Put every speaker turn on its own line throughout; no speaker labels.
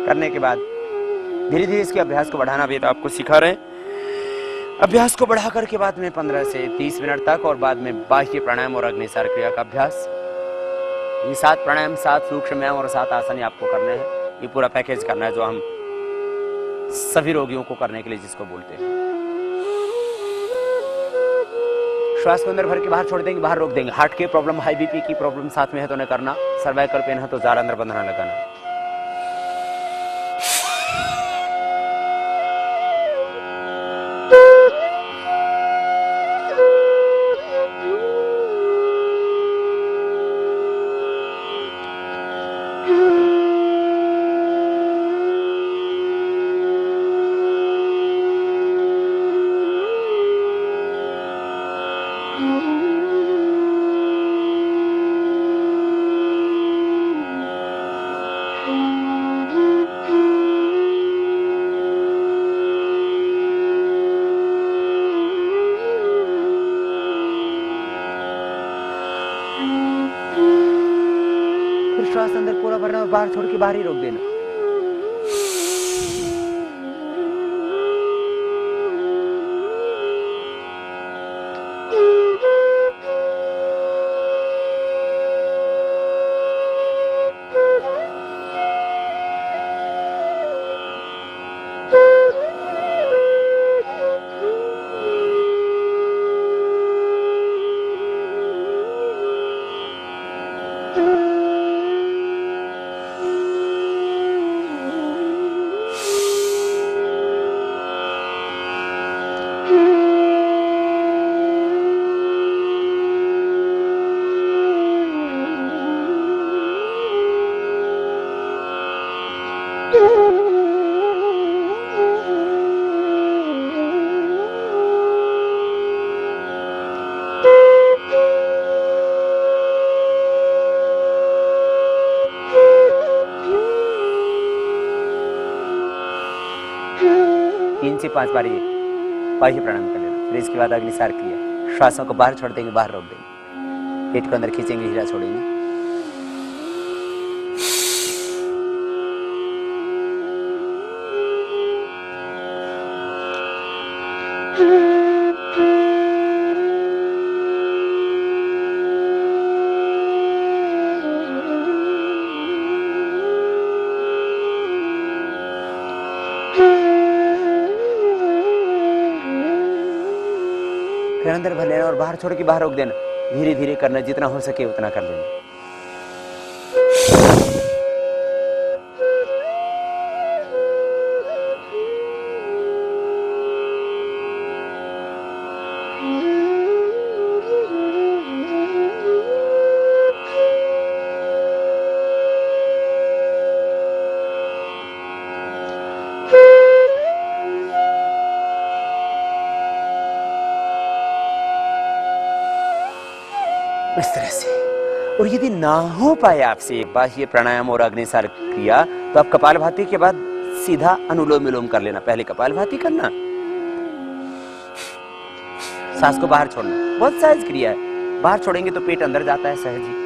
करने के बाद धीरे धीरे इसके अभ्यास को बढ़ाना भी तो आपको सिखा रहे हैं। अभ्यास को बढ़ाकर के बाद में 15 से 30 मिनट तक और बाद में बाह्य प्राणायाम और अग्निसार क्रिया का अभ्यास। ये 7 प्राणायाम, 7 सूक्ष्म व्यायाम और 7 आसन आपको करने हैं। ये पूरा पैकेज करना है जो हम सभी रोगियों को करने के लिए जिसको बोलते हैं। श्वास को अंदर भर के बाहर छोड़ देंगे, बाहर रोक देंगे। हार्ट की प्रॉब्लम, हाई बीपी की प्रॉब्लम साथ में है तो न करना। सर्वाइकल पेन है तो जार अंदर बंधना लगाना। श्वास अंदर पूरा भरना और बाहर छोड़ के बाहर ही रोक देना। तीन से 5 बार ये बाह्य प्राणायाम कर लेना। फिर इसके बाद अग्निसार क्रिया। श्वासों को बाहर छोड़ देंगे, बाहर रोक देंगे। पेट को अंदर खींचेंगे, हीरा छोड़ेंगे। फिर अंदर भर लेना और बाहर छोड़ के बाहर रोक देना। धीरे धीरे करना, जितना हो सके उतना कर लेना। इस तरह से। और यदि ना हो पाए आपसे बाह्य प्राणायाम और अग्निसार क्रिया तो आप कपालभाति के बाद सीधा अनुलोम विलोम कर लेना। पहले कपालभाति करना, सांस को बाहर छोड़ना। बहुत सहज क्रिया है। बाहर छोड़ेंगे तो पेट अंदर जाता है सहज ही।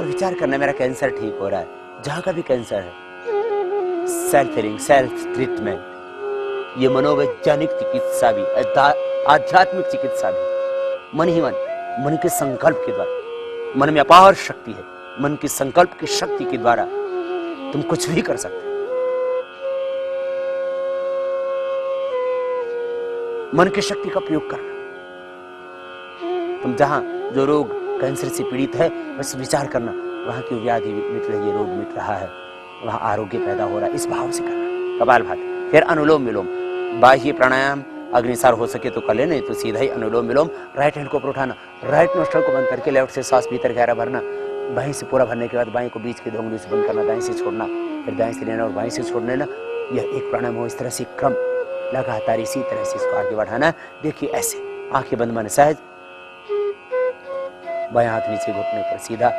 विचार करना, मेरा कैंसर ठीक हो रहा है। जहां का भी कैंसर है, सेल्फ हीलिंग, सेल्फ ट्रीटमेंट, ये मनोवैज्ञानिक चिकित्सा भी, आध्यात्मिक चिकित्सा भी। मन ही मन, मन के संकल्प के द्वारा। मन में अपार शक्ति है। मन के संकल्प की शक्ति के द्वारा तुम कुछ भी कर सकते हो। मन की शक्ति का प्रयोग करना। तुम जहां जो रोग कैंसर से पीड़ित है, बस विचार करना वहां की व्याधि मिट रही है, रोग मिट रहा है, वहां आरोग्य पैदा हो रहा है। इस भाव से करना कपालभाति। फिर अनुलोम विलोम, बाह्य प्राणायाम अग्निसार हो सके तो कर ले, नहीं तो सीधा ही अनुलोम विलोम। राइट हैंड को ऊपर उठाना, राइट नोस्ट्रल को बंद करके लेफ्ट से सांस भीतर गहरा भरना। बाएं से पूरा भरने के बाद बाएं को बीच के 2 उंगली से बंद करना, दाएं से छोड़ना, फिर दाएं से लेना और बाएं से छोड़ लेना। यह एक प्राणायाम हो। इस तरह से क्रम लगातार इसी तरह से इसको आगे बढ़ाना है। देखिए ऐसे आंखें बंद मन सहज, बायां हाथ नीचे घुटने पर सीधा,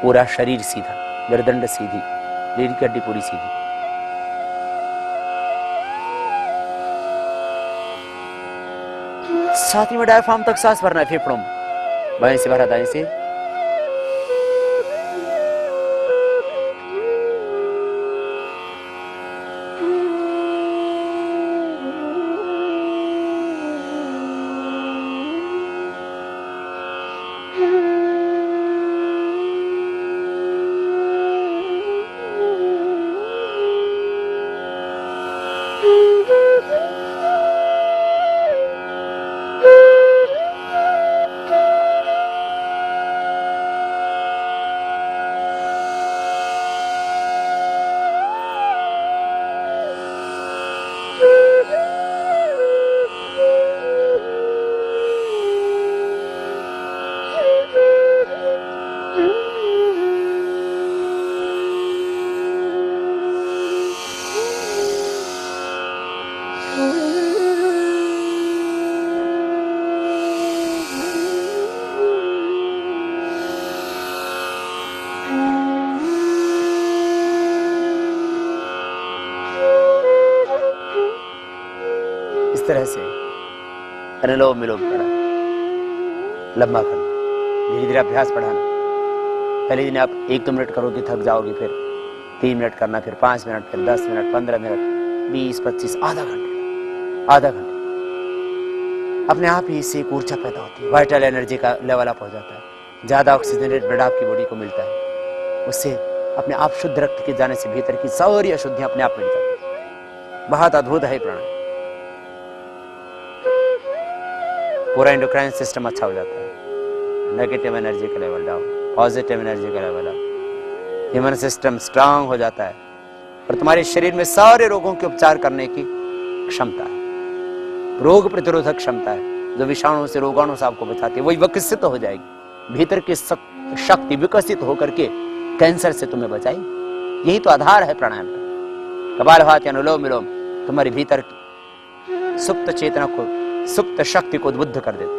पूरा शरीर सीधा, गर्दन सीधी, रीढ़ की हड्डी पूरी सीधी। छाती में डायफ्राम तक सांस भरना है, फेफड़ों में, बाएं से भरा दाएं से। इस तरह से अनुलोम विलोम करना, लंबा करना, धीरे धीरे अभ्यास बढ़ाना। पहले दिन आप 1-2 मिनट करोगे, थक जाओगे, फिर 3 मिनट करना, फिर 5 मिनट, फिर 10 मिनट, 15 मिनट, 20-25, आधा घंटे अपने आप ही इससे एक ऊर्जा पैदा होती है, वाइटल एनर्जी का लेवल अप हो जाता है, ज्यादा ऑक्सीजनेटेड ब्लड आपकी बॉडी को मिलता है, उससे अपने आप शुद्ध रक्त के जाने से भीतर की सारी अशुद्धियां अपने आप मिट जाती है। बहुत अद्भुत है प्राणायाम। पूरा एंडोक्राइन सिस्टम अच्छा हो जाता है, नेगेटिव एनर्जी का लेवल डाउन, पॉजिटिव एनर्जी का level up, human system strong हो जाता है और तुम्हारे शरीर में सारे रोगों के उपचार करने की क्षमता है, रोग प्रतिरोधक क्षमता है, जो विषाणु से रोगाणु से आपको बचाती है, वही विकसित हो जाएगी, भीतर की शक्ति विकसित होकर के कैंसर से तुम्हें बचाएगी। यही तो आधार है प्राणायाम का। कपालभाति, अनुलोम विलोम तुम्हारे भीतर सुप्त चेतना को, सुप्त शक्ति को उद्बुद्ध कर देते।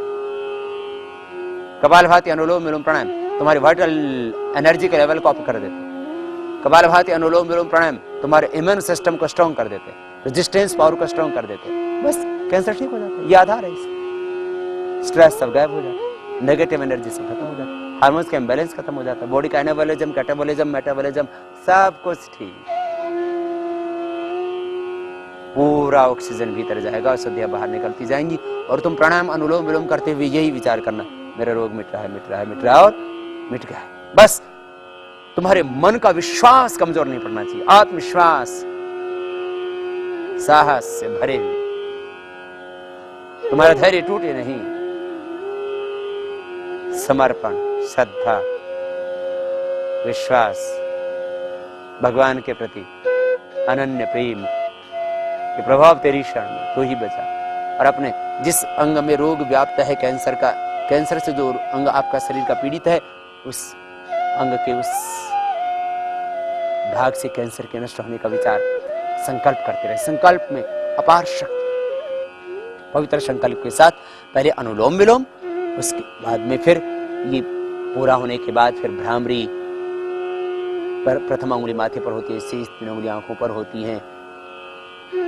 कपालभाति, अनुलोम विलोम प्राणायाम तुम्हारे वाइटल एनर्जी के लेवल को अप कर देते। कपालभाति, अनुलोम विलोम प्राणायाम तुम्हारे इम्यून सिस्टम को स्ट्रॉन्ग कर देते, रेजिस्टेंस पावर को स्ट्रॉन्ग कर देते। बस कैंसर ठीक हो जाता है, ये आधार है इसका। स्ट्रेस सब गायब हो जाता है, नेगेटिव एनर्जी सब खत्म हो जाता है, हार्मोन्स का इम्बैलेंस खत्म हो जाता है, बॉडी का एनाबॉलिज्म, कैटाबॉलिज्म, मेटाबॉलिज्म सब कुछ ठीक, पूरा ऑक्सीजन भीतर जाएगा और शुद्धियां बाहर निकलती जाएंगी। और तुम प्राणायाम अनुलोम विलोम करते हुए यही विचार करना, मेरा रोग मिट रहा है, मिट रहा है, मिट रहा है और मिट गया है। बस तुम्हारे मन का विश्वास कमजोर नहीं पड़ना चाहिए, आत्मविश्वास साहस से भरे हुए, तुम्हारा धैर्य टूटे नहीं, समर्पण, श्रद्धा, विश्वास, भगवान के प्रति अनन्य प्रेम के प्रभाव तेरी शरण में, तू ही बचा। और अपने जिस अंग में रोग व्याप्त है कैंसर का, कैंसर से जो अंग आपका शरीर का पीड़ित है, उस अंग के उस भाग से कैंसर के नष्ट होने का विचार संकल्प करते रहे। संकल्प में अपार शक्ति, पवित्र संकल्प के साथ पहले अनुलोम विलोम, उसके बाद में फिर ये पूरा होने के बाद फिर भ्रामरी पर प्रथम अंगुली माथे पर होती है, शेष 3 उंगली आंखों पर होती हैं,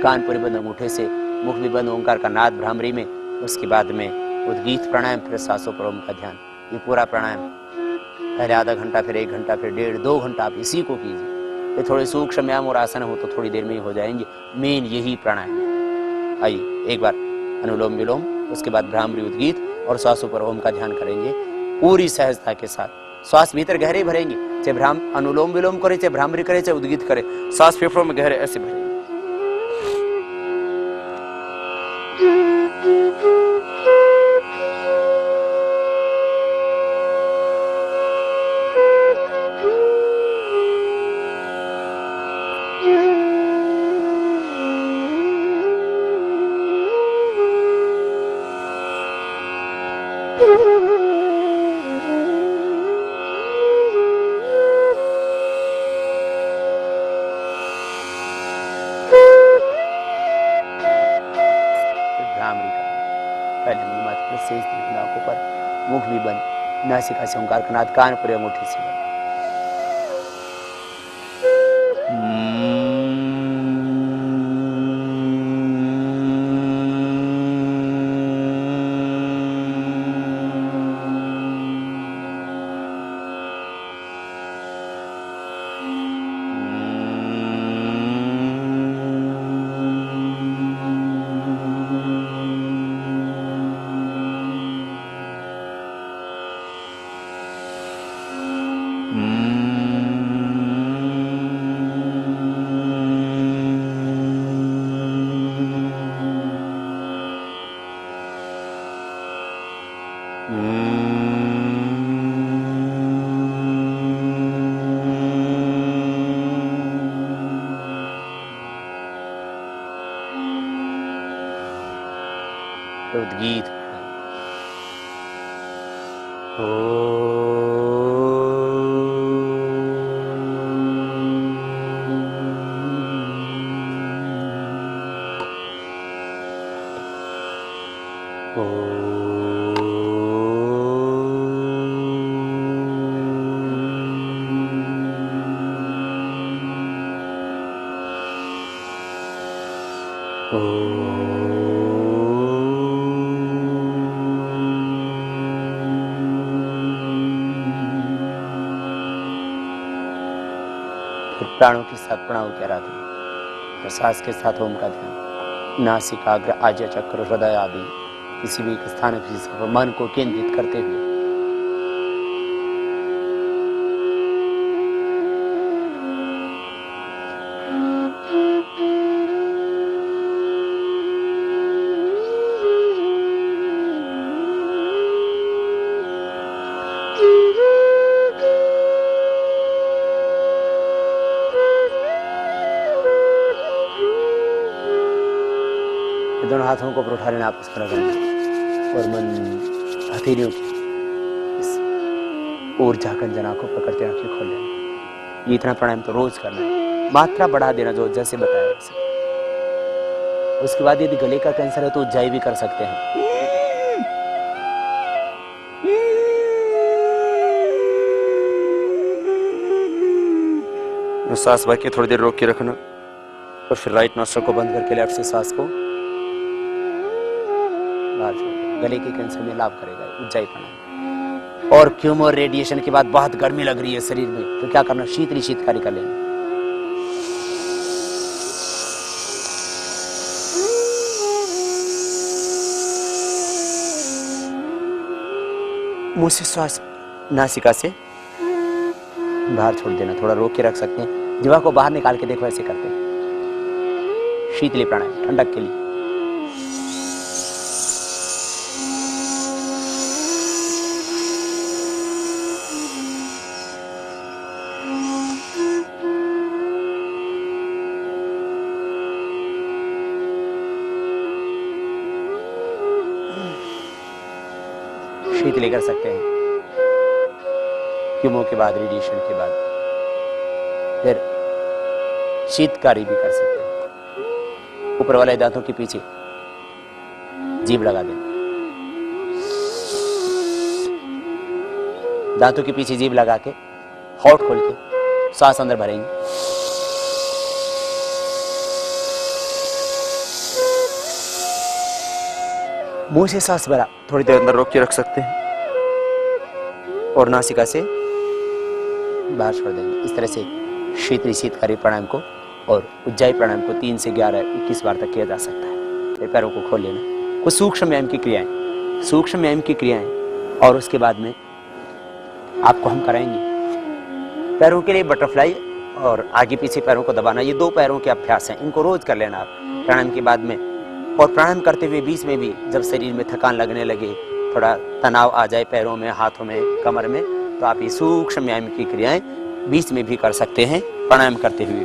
कान पूरे बंद अंगूठे से, मुख भी बंद, ओंकार का नाद भ्रामरी में। उसके बाद में उद्गीत प्राणायाम, फिर सांसों पर ओम का ध्यान। ये पूरा प्राणायाम पहले आधा घंटा, फिर 1 घंटा, फिर 1.5-2 घंटा आप इसी को कीजिए। ये थोड़े सूक्ष्म व्यायाम और आसन हो तो थोड़ी देर में ही हो जाएंगे, मेन यही प्राणायाम है। आइए एक बार अनुलोम विलोम, उसके बाद भ्रामरी, उद्गीत और श्वासों पर ओम का ध्यान करेंगे पूरी सहजता के साथ। श्वास भीतर गहरे भरेंगे, चाहे अनुलोम विलोम करे, चाहे भ्रामरी करे, चाहे उद्गीत करे, श्वास फेफड़ों में गहरे ऐसे भरेंगे। शेष आंखों पर, मुख भी बंद, नासिका से ओंकार का नाद, कान पर अंगूठी से बंद। गीत प्राणों के साथ प्रणव की आराधना और सांस के साथ ओम का ध्यान, नासिकाग्र, आज्य चक्र, हृदय आदि किसी भी एक स्थान पर मन को केंद्रित करते हुए दोनों हाथों को उठा लेना आपस में रगड़ना और मन हथेलियों की इस ऊर्जा कंजना को पकड़ते आंखें खोल लेना। ये इतना प्राणायाम तो रोज करना है, मात्रा बढ़ा देना जो जैसे बताया वैसे। उसके बाद यदि गले का कैंसर है तो उज्जाई भी कर सकते हैं। सांस भर के थोड़ी देर रोक के रखना और फिर राइट नॉस्ट्रल को बंद करके लेफ्ट से सांस को गले के कैंसर में लाभ करेगा उज्जाई प्राणायाम। और क्यूमो रेडिएशन के बाद बहुत गर्मी लग रही है शरीर में तो क्या करना, शीतली शीतकारी कर लेना। मुंह से श्वास नासिका से बाहर छोड़ देना, थोड़ा रोक के रख सकते हैं। जीवा को बाहर निकाल के देखो, ऐसे करते हैं शीतली प्राणायाम ठंडक के लिए। शीतली कर सकते हैं क्यूमो के बाद, रेडिएशन के बाद। फिर शीतकारी भी कर सकते हैं। ऊपर वाले दांतों के पीछे जीभ लगा देना, दांतों के पीछे जीभ लगा के होठ खोल के सांस अंदर भरेंगे। मुंह से सांस भरा थोड़ी देर अंदर रोक के रख सकते हैं और नासिका से बाहर छोड़ देंगे। इस तरह से शीतली शीतकारी प्राणायाम को और उज्जाई प्राणायाम को 3 से 11, 21 बार तक किया जा सकता है। फिर पैरों को खोल लेना। कुछ सूक्ष्म व्यायाम की क्रियाएं, सूक्ष्म व्यायाम की क्रियाएं और उसके बाद में आपको हम कराएंगे पैरों के लिए बटरफ्लाई और आगे पीछे पैरों को दबाना। ये 2 पैरों के अभ्यास हैं, इनको रोज कर लेना आप प्राणायाम के बाद में। और प्राणायाम करते हुए बीच में भी जब शरीर में थकान लगने लगे, थोड़ा तनाव आ जाए पैरों में, हाथों में, कमर में, तो आप ये सूक्ष्म व्यायाम की क्रियाएं बीच में भी कर सकते हैं प्राणायाम करते हुए।